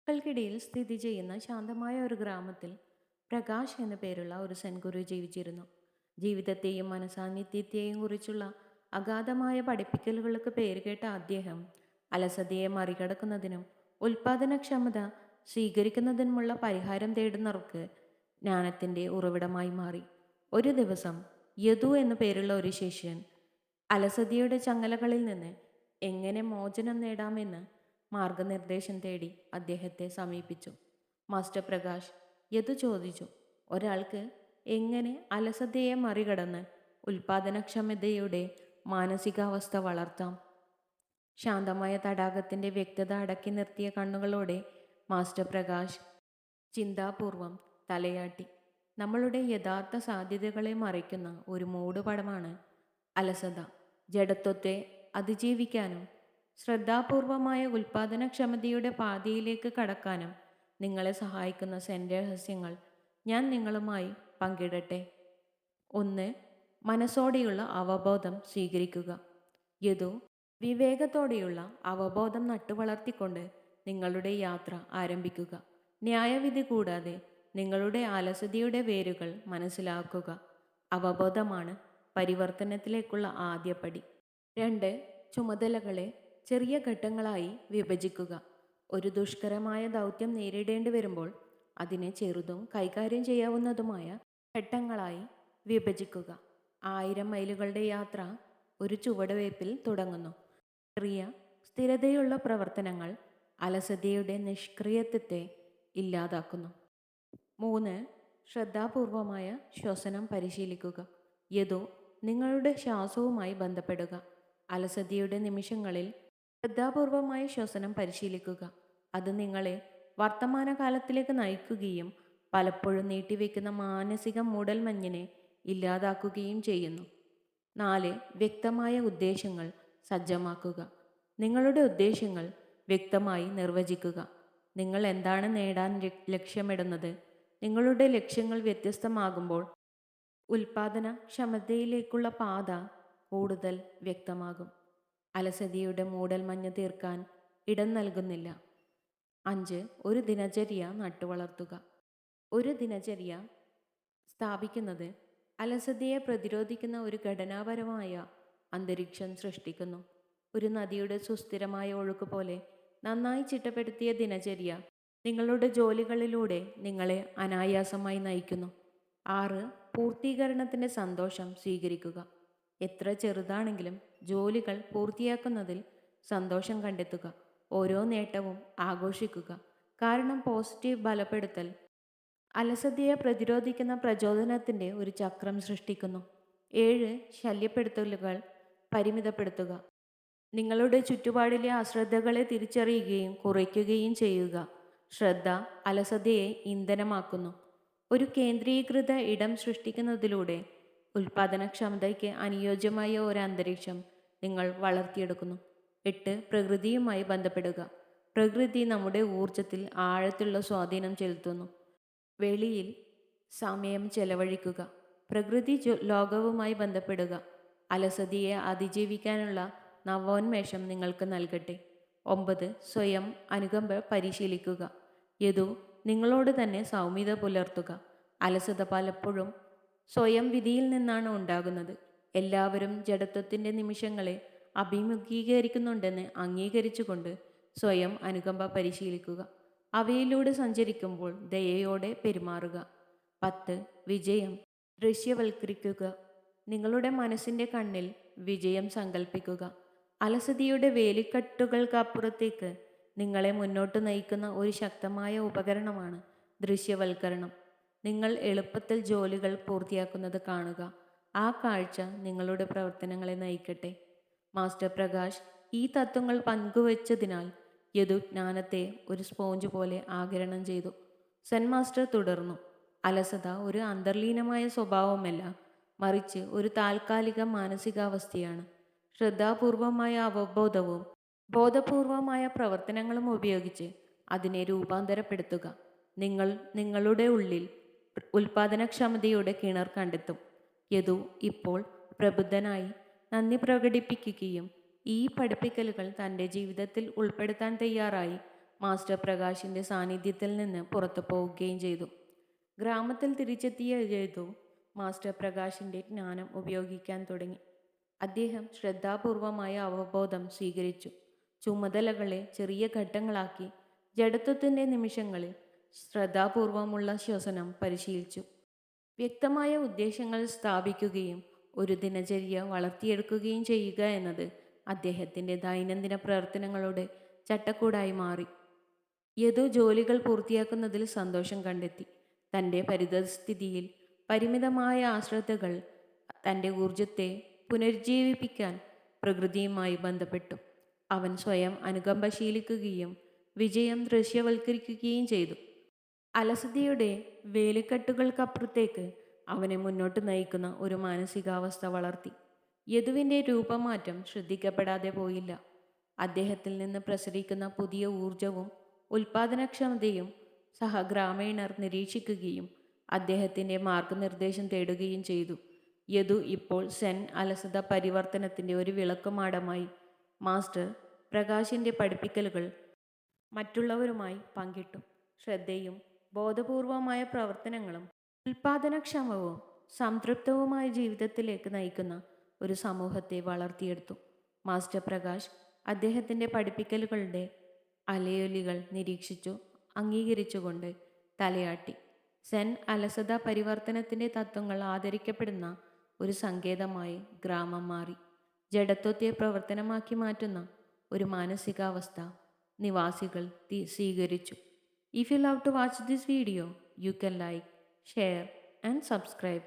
കൽക്കിടയിൽ സ്ഥിതി ചെയ്യുന്ന ശാന്തമായ ഒരു ഗ്രാമത്തിൽ പ്രകാശ് എന്നു പേരുള്ള ഒരു സെൻഗുരു ജീവിച്ചിരുന്നു. ജീവിതത്തെയും മനസാന്നിധ്യത്തെയും കുറിച്ചുള്ള അഗാധമായ പഠിപ്പിക്കലുകൾക്ക് പേരുകേട്ട അദ്ദേഹം അലസതയെ മറികടക്കുന്നതിനും ഉൽപാദനക്ഷമത സ്വീകരിക്കുന്നതിനുമുള്ള പരിഹാരം തേടുന്നവർക്ക് ജ്ഞാനത്തിൻ്റെ ഉറവിടമായി മാറി. ഒരു ദിവസം യദു എന്നു പേരുള്ള ഒരു ശിഷ്യൻ അലസതയുടെ ചങ്ങലകളിൽ നിന്ന് എങ്ങനെ മോചനം നേടാമെന്ന് മാർഗനിർദ്ദേശം തേടി അദ്ദേഹത്തെ സമീപിച്ചു. മാസ്റ്റർ പ്രകാശ് യദു ചോദിച്ചു, ഒരാൾക്ക് എങ്ങനെ അലസതയെ മറികടന്ന് ഉൽപാദനക്ഷമതയുടെ മാനസികാവസ്ഥ വളർത്താം? ശാന്തമായ തടാകത്തിൻ്റെ വ്യക്തത അടക്കി നിർത്തിയ കണ്ണുകളോടെ മാസ്റ്റർ പ്രകാശ് ചിന്താപൂർവം തലയാട്ടി. നമ്മളുടെ യഥാർത്ഥ സാധ്യതകളെ മറയ്ക്കുന്ന ഒരു മൂടുപടമാണ് അലസത. ജഡത്വത്തെ അതിജീവിക്കാനും ശ്രദ്ധാപൂർവമായ ഉൽപാദനക്ഷമതയുടെ പാതയിലേക്ക് കടക്കാനും നിങ്ങളെ സഹായിക്കുന്ന രഹസ്യങ്ങൾ ഞാൻ നിങ്ങളുമായി പങ്കിടട്ടെ. 1. മനസ്സോടെയുള്ള അവബോധം സ്വീകരിക്കുക. യദു വിവേകത്തോടെയുള്ള അവബോധം നട്ടുവളർത്തിക്കൊണ്ട് നിങ്ങളുടെ യാത്ര ആരംഭിക്കുക. ന്യായവിധി കൂടാതെ നിങ്ങളുടെ അലസതയുടെ വേരുകൾ മനസ്സിലാക്കുക. അവബോധമാണ് പരിവർത്തനത്തിലേക്കുള്ള ആദ്യപടി. 2. ചുമതലകളെ ചെറിയ ഘട്ടങ്ങളായി വിഭജിക്കുക. ഒരു ദുഷ്കരമായ ദൗത്യം നേരിടേണ്ടി വരുമ്പോൾ അതിനെ ചെറുതും കൈകാര്യം ചെയ്യാവുന്നതുമായ ഘട്ടങ്ങളായി വിഭജിക്കുക. 1000 മൈലുകളുടെ യാത്ര ഒരു ചുവടുവയ്പിൽ തുടങ്ങുന്നു. ചെറിയ സ്ഥിരതയുള്ള പ്രവർത്തനങ്ങൾ അലസതയുടെ നിഷ്ക്രിയത്വത്തെ ഇല്ലാതാക്കുന്നു. 3. ശ്രദ്ധാപൂർവമായ ശ്വസനം പരിശീലിക്കുക. യദു നിങ്ങളുടെ ശ്വാസവുമായി ബന്ധപ്പെടുക. അലസതയുടെ നിമിഷങ്ങളിൽ ശ്രദ്ധാപൂർവമായ ശ്വസനം പരിശീലിക്കുക. അത് നിങ്ങളെ വർത്തമാനകാലത്തിലേക്ക് നയിക്കുകയും പലപ്പോഴും നീട്ടിവെക്കുന്ന മാനസിക മൂടൽമഞ്ഞിനെ ഇല്ലാതാക്കുകയും ചെയ്യുന്നു. 4. വ്യക്തമായ ഉദ്ദേശങ്ങൾ സജ്ജമാക്കുക. നിങ്ങളുടെ ഉദ്ദേശങ്ങൾ വ്യക്തമായി നിർവചിക്കുക. നിങ്ങൾ എന്താണ് നേടാൻ ലക്ഷ്യമിടുന്നത്? നിങ്ങളുടെ ലക്ഷ്യങ്ങൾ വ്യത്യസ്തമാകുമ്പോൾ ഉൽപാദനക്ഷമതയിലേക്കുള്ള പാത കൂടുതൽ വ്യക്തമാകും. അലസതയുടെ മൂടൽമഞ്ഞ് തീർക്കാൻ ഇടം നൽകുന്നില്ല. 5. ഒരു ദിനചര്യ നട്ടുവളർത്തുക. ഒരു ദിനചര്യ സ്ഥാപിക്കുന്നത് അലസതയെ പ്രതിരോധിക്കുന്ന ഒരു ഘടനാപരമായ അന്തരീക്ഷം സൃഷ്ടിക്കുന്നു. ഒരു നദിയുടെ സുസ്ഥിരമായ ഒഴുക്ക് പോലെ നന്നായി ചിട്ടപ്പെടുത്തിയ ദിനചര്യ നിങ്ങളുടെ ജോലികളിലൂടെ നിങ്ങളെ അനായാസമായി നയിക്കുന്നു. 6. പൂർത്തീകരണത്തിൻ്റെ സന്തോഷം സ്വീകരിക്കുക. എത്ര ചെറുതാണെങ്കിലും ജോലികൾ പൂർത്തിയാക്കുന്നതിൽ സന്തോഷം കണ്ടെത്തുക. ഓരോ നേട്ടവും ആഘോഷിക്കുക. കാരണം പോസിറ്റീവ് ബലപ്പെടുത്തൽ അലസതയെ പ്രതിരോധിക്കുന്ന പ്രചോദനത്തിൻ്റെ ഒരു ചക്രം സൃഷ്ടിക്കുന്നു. 7. ശല്യപ്പെടുത്തലുകൾ പരിമിതപ്പെടുത്തുക. നിങ്ങളുടെ ചുറ്റുപാടിലെ അശ്രദ്ധകളെ തിരിച്ചറിയുകയും കുറയ്ക്കുകയും ചെയ്യുക. ശ്രദ്ധ അലസതയെ ഇന്ധനമാക്കുന്നു. ഒരു കേന്ദ്രീകൃത ഇടം സൃഷ്ടിക്കുന്നതിലൂടെ ഉൽപാദനക്ഷമതയ്ക്ക് അനുയോജ്യമായ ഒരു അന്തരീക്ഷം നിങ്ങൾ വളർത്തിയെടുക്കുന്നു. 8. പ്രകൃതിയുമായി ബന്ധപ്പെടുക. പ്രകൃതി നമ്മുടെ ഊർജത്തിൽ ആഴത്തിലുള്ള സ്വാധീനം ചെലുത്തുന്നു. വെളിയിൽ സമയം ചെലവഴിക്കുക. പ്രകൃതി ലോകവുമായി ബന്ധപ്പെടുക. അലസതയെ അതിജീവിക്കാനുള്ള നവോന്മേഷം നിങ്ങൾക്ക് നൽകട്ടെ. 9. സ്വയം അനുകമ്പ പരിശീലിക്കുക. യദു നിങ്ങളോട് തന്നെ സൗമ്യത പുലർത്തുക. അലസത പലപ്പോഴും സ്വയം വിധിയിൽ നിന്നാണ് ഉണ്ടാകുന്നത്. എല്ലാവരും ജഡത്വത്തിൻ്റെ നിമിഷങ്ങളെ അഭിമുഖീകരിക്കുന്നുണ്ടെന്ന് അംഗീകരിച്ചുകൊണ്ട് സ്വയം അനുകമ്പ പരിശീലിക്കുക. അവയിലൂടെ സഞ്ചരിക്കുമ്പോൾ ദയയോടെ പെരുമാറുക. 10. വിജയം ദൃശ്യവൽക്കരിക്കുക. നിങ്ങളുടെ മനസ്സിൻ്റെ കണ്ണിൽ വിജയം സങ്കല്പിക്കുക. അലസതയുടെ വേലിക്കെട്ടുകൾക്കപ്പുറത്തേക്ക് നിങ്ങളെ മുന്നോട്ട് നയിക്കുന്ന ഒരു ശക്തമായ ഉപകരണമാണ് ദൃശ്യവൽക്കരണം. നിങ്ങൾ എളുപ്പത്തിൽ ജോലികൾ പൂർത്തിയാക്കുന്നത് കാണുക. ആ കാഴ്ച നിങ്ങളുടെ പ്രവർത്തനങ്ങളെ നയിക്കട്ടെ. മാസ്റ്റർ പ്രകാശ് ഈ തത്വങ്ങൾ പങ്കുവച്ചതിനാൽ യദു ജ്ഞാനത്തെ ഒരു സ്പോഞ്ച് പോലെ ആഗിരണം ചെയ്തു. സെൻ മാസ്റ്റർ തുടർന്നു, അലസത ഒരു അന്തർലീനമായ സ്വഭാവമല്ല, മറിച്ച് ഒരു താൽക്കാലിക മാനസികാവസ്ഥയാണ്. ശ്രദ്ധാപൂർവമായ അവബോധവും ബോധപൂർവമായ പ്രവർത്തനങ്ങളും ഉപയോഗിച്ച് അതിനെ രൂപാന്തരപ്പെടുത്തുക. നിങ്ങൾ നിങ്ങളുടെ ഉള്ളിൽ ഉൽപാദനക്ഷമതയുടെ കിണർ കണ്ടെത്തും. യദു ഇപ്പോൾ പ്രബുദ്ധനായി നന്ദി പ്രകടിപ്പിക്കുകയും ഈ പഠിപ്പിക്കലുകൾ തൻ്റെ ജീവിതത്തിൽ ഉൾപ്പെടുത്താൻ തയ്യാറായി മാസ്റ്റർ പ്രകാശിൻ്റെ സാന്നിധ്യത്തിൽ നിന്ന് പുറത്തു പോവുകയും ചെയ്തു. ഗ്രാമത്തിൽ തിരിച്ചെത്തിയ ജേതു മാസ്റ്റർ പ്രകാശിൻ്റെ ജ്ഞാനം ഉപയോഗിക്കാൻ തുടങ്ങി. അദ്ദേഹം ശ്രദ്ധാപൂർവമായ അവബോധം സ്വീകരിച്ചു. ചുമതലകളെ ചെറിയ ഘട്ടങ്ങളാക്കി ജഡത്വത്തിൻ്റെ നിമിഷങ്ങളിൽ ശ്രദ്ധാപൂർവമുള്ള ശ്വസനം പരിശീലിച്ചു. വ്യക്തമായ ഉദ്ദേശങ്ങൾ സ്ഥാപിക്കുകയും ഒരു ദിനചര്യ വളർത്തിയെടുക്കുകയും ചെയ്യുക എന്നത് അദ്ദേഹത്തിൻ്റെ ദൈനംദിന പ്രവർത്തനങ്ങളുടെ ചട്ടക്കൂടായി മാറി. യദു ജോലികൾ പൂർത്തിയാക്കുന്നതിൽ സന്തോഷം കണ്ടെത്തി. തൻ്റെ പരിതസ്ഥിതിയിൽ പരിമിതമായ ആശ്രദ്ധകൾ തൻ്റെ ഊർജത്തെ പുനരുജ്ജീവിപ്പിക്കാൻ പ്രകൃതിയുമായി ബന്ധപ്പെട്ടു. അവൻ സ്വയം അനുകമ്പ ശീലിക്കുകയും വിജയം ദൃശ്യവൽക്കരിക്കുകയും ചെയ്തു. അലസതയുടെ വേലിക്കെട്ടുകൾക്കപ്പുറത്തേക്ക് അവനെ മുന്നോട്ട് നയിക്കുന്ന ഒരു മാനസികാവസ്ഥ വളർത്തി. യദുവിൻ്റെ രൂപമാറ്റം ശ്രദ്ധിക്കപ്പെടാതെ പോയില്ല. അദ്ദേഹത്തിൽ നിന്ന് പ്രസരിക്കുന്ന പുതിയ ഊർജവും ഉൽപാദനക്ഷമതയും സഹഗ്രാമീണർ നിരീക്ഷിക്കുകയും അദ്ദേഹത്തിൻ്റെ മാർഗനിർദ്ദേശം തേടുകയും ചെയ്തു. യദു ഇപ്പോൾ സെൻ അലസത പരിവർത്തനത്തിൻ്റെ ഒരു വിളക്കുമാടമായി. മാസ്റ്റർ പ്രകാശിൻ്റെ പഠിപ്പിക്കലുകൾ മറ്റുള്ളവരുമായി പങ്കിട്ടു. ശ്രദ്ധയും ബോധപൂർവമായ പ്രവർത്തനങ്ങളും ഉൽപാദനക്ഷമവും സംതൃപ്തവുമായ ജീവിതത്തിലേക്ക് നയിക്കുന്ന ഒരു സമൂഹത്തെ വളർത്തിയെടുത്തു. മാസ്റ്റർ പ്രകാശ് അദ്ദേഹത്തിൻ്റെ പഠിപ്പിക്കലുകളുടെ അലയൊലികൾ നിരീക്ഷിച്ചു അംഗീകരിച്ചുകൊണ്ട് തലയാട്ടി. സെൻ അലസത പരിവർത്തനത്തിൻ്റെ തത്വങ്ങൾ ആദരിക്കപ്പെടുന്ന ഒരു സങ്കേതമായി ഗ്രാമം മാറി. ജഡത്വത്തെ പ്രവർത്തനമാക്കി മാറ്റുന്ന ഒരു മാനസികാവസ്ഥ നിവാസികൾ സ്വീകരിച്ചു. If you love to watch this video, you can like, share and subscribe.